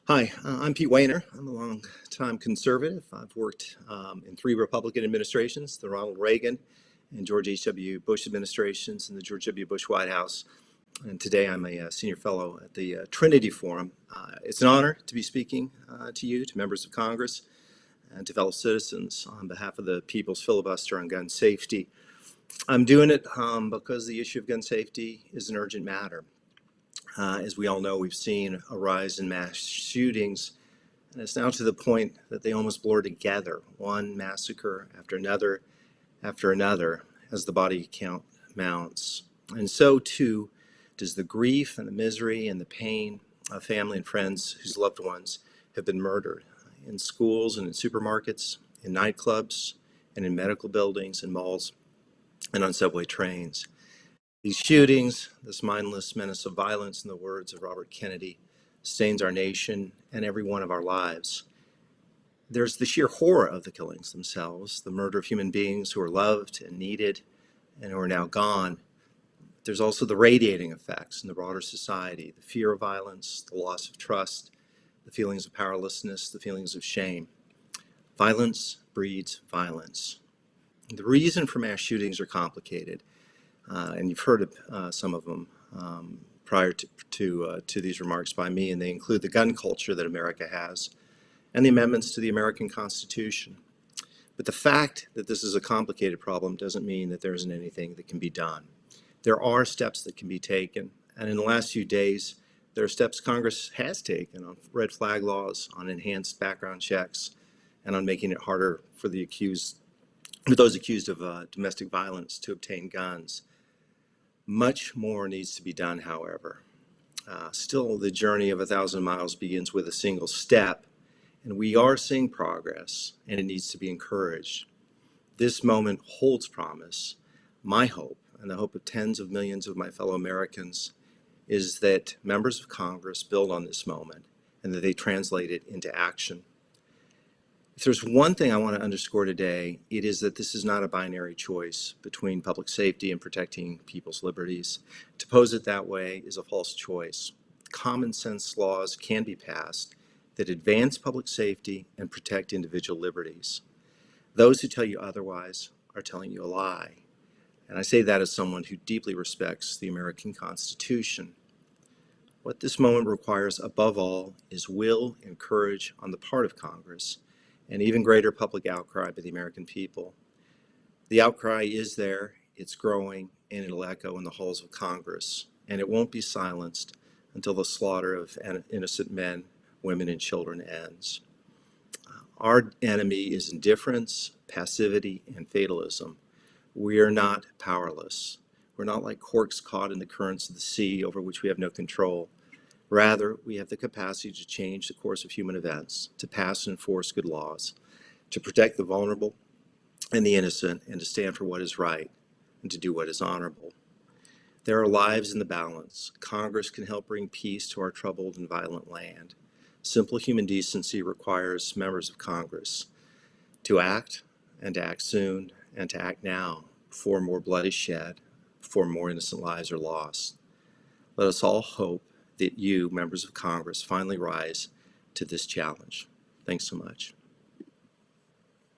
Hi, I'm Pete Wehner. I'm a long-time conservative. I've worked in three Republican administrations, the Ronald Reagan and George H.W. Bush administrations and the George W. Bush White House. And today I'm a senior fellow at the Trinity Forum. It's an honor to be speaking to you, to members of Congress, and to fellow citizens on behalf of the People's Filibuster on gun safety. I'm doing it because the issue of gun safety is an urgent matter. As we all know, we've seen a rise in mass shootings, and it's now to the point that they almost blur together, one massacre after another, as the body count mounts. And so too does the grief and the misery and the pain of family and friends whose loved ones have been murdered in schools and in supermarkets, in nightclubs, and in medical buildings and malls, and on subway trains. These shootings, this mindless menace of violence, in the words of Robert Kennedy, stains our nation and every one of our lives. There's the sheer horror of the killings themselves, the murder of human beings who are loved and needed and who are now gone. There's also the radiating effects in the broader society, the fear of violence, the loss of trust, the feelings of powerlessness, the feelings of shame. Violence breeds violence. The reason for mass shootings are complicated. And you've heard of some of them prior to these remarks by me, and they include the gun culture that America has and the amendments to the American Constitution. But the fact that this is a complicated problem doesn't mean that there isn't anything that can be done. There are steps that can be taken, and in the last few days, there are steps Congress has taken on red flag laws, on enhanced background checks, and on making it harder for those accused of domestic violence to obtain guns. Much more needs to be done, however. Still, the journey of 1,000 miles begins with a single step, and we are seeing progress, and it needs to be encouraged. This moment holds promise. My hope, and the hope of tens of millions of my fellow Americans, is that members of Congress build on this moment and that they translate it into action. If there's one thing I want to underscore today, it is that this is not a binary choice between public safety and protecting people's liberties. To pose it that way is a false choice. Common sense laws can be passed that advance public safety and protect individual liberties. Those who tell you otherwise are telling you a lie. And I say that as someone who deeply respects the American Constitution. What this moment requires above all is will and courage on the part of Congress, and even greater public outcry by the American people. The outcry is there, it's growing, and it'll echo in the halls of Congress, and it won't be silenced until the slaughter of innocent men, women, and children ends. Our enemy is indifference, passivity, and fatalism. We are not powerless. We're not like corks caught in the currents of the sea over which we have no control. Rather, we have the capacity to change the course of human events, to pass and enforce good laws, to protect the vulnerable and the innocent, and to stand for what is right and to do what is honorable. There are lives in the balance. Congress can help bring peace to our troubled and violent land. Simple human decency requires members of Congress to act, and to act soon, and to act now, before more blood is shed, before more innocent lives are lost. Let us all hope that you, members of Congress, finally rise to this challenge. Thanks so much.